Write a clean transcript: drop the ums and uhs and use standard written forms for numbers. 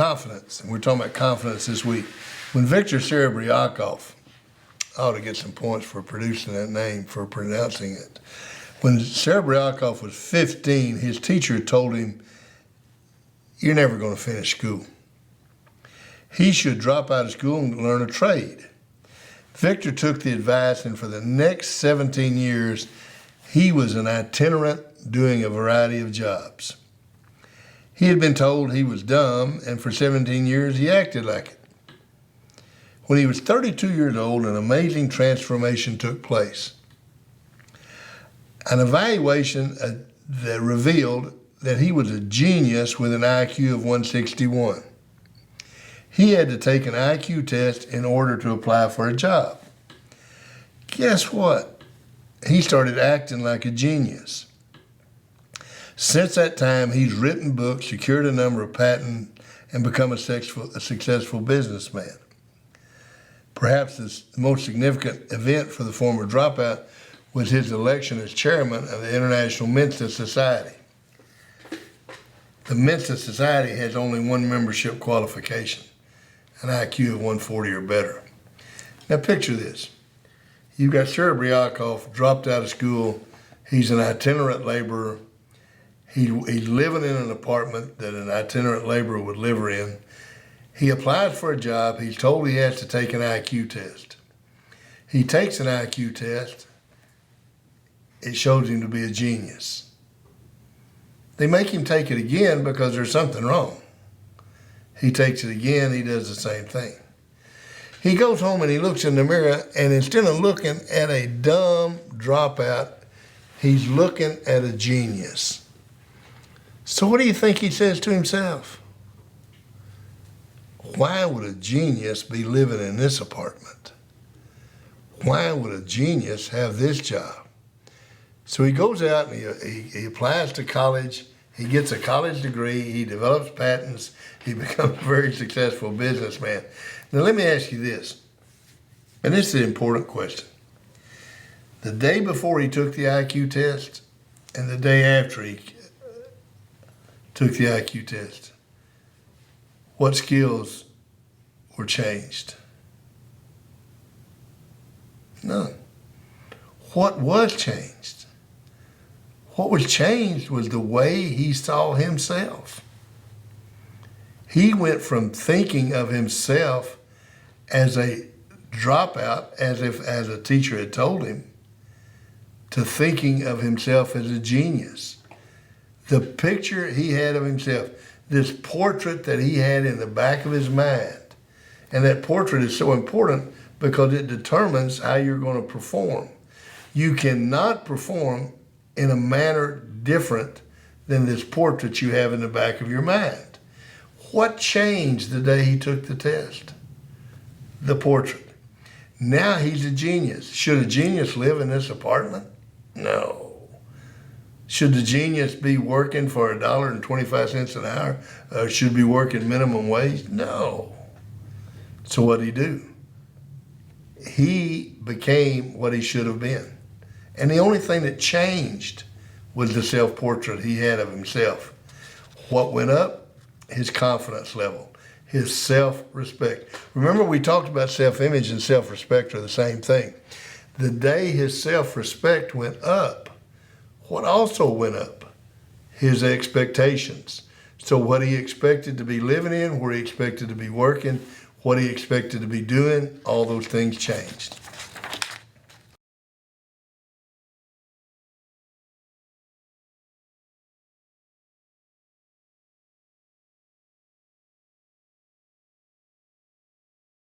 confidence, and we're talking about confidence this week. When Viktor Seribriakoff, I ought to get some points for producing that name, for pronouncing it. When Seribriakoff was 15, his teacher told him, "You're never going to finish school." He should drop out of school and learn a trade. Viktor took the advice, and for the next 17 years, he was an itinerant doing a variety of jobs. He had been told he was dumb, and for 17 years he acted like it. When he was 32 years old, an amazing transformation took place. An evaluation that revealed that he was a genius with an IQ of 161. He had to take an IQ test in order to apply for a job. Guess what? He started acting like a genius. Since that time, he's written books, secured a number of patents, and become a successful businessman. Perhaps the most significant event for the former dropout was his election as chairman of the International Mensa Society. The Mensa Society has only one membership qualification, an IQ of 140 or better. Now picture this. You've got Seribriakoff, dropped out of school. He's an itinerant laborer. He's living in an apartment that an itinerant laborer would live in. He applies for a job. He's told he has to take an IQ test. He takes an IQ test. It shows him to be a genius. They make him take it again because there's something wrong. He takes it again. He does the same thing. He goes home and he looks in the mirror, and instead of looking at a dumb dropout, he's looking at a genius. So what do you think he says to himself? Why would a genius be living in this apartment? Why would a genius have this job? So he goes out and he applies to college. He gets a college degree. He develops patents. He becomes a very successful businessman. Now let me ask you this, and this is an important question. The day before he took the IQ test and the day after he took the IQ test, what skills were changed? None. What was changed? What was changed was the way he saw himself. He went from thinking of himself as a dropout, as a teacher had told him, to thinking of himself as a genius. The picture he had of himself, this portrait that he had in the back of his mind, and that portrait is so important because it determines how you're going to perform. You cannot perform in a manner different than this portrait you have in the back of your mind. What changed the day he took the test? The portrait. Now he's a genius. Should a genius live in this apartment? No. Should the genius be working for $1.25 an hour? Should be working minimum wage? No. So what did he do? He became what he should have been. And the only thing that changed was the self-portrait he had of himself. What went up? His confidence level, his self-respect. Remember, we talked about self-image and self-respect are the same thing. The day his self-respect went up, what also went up? His expectations. So what he expected to be living in, where he expected to be working, what he expected to be doing, all those things changed.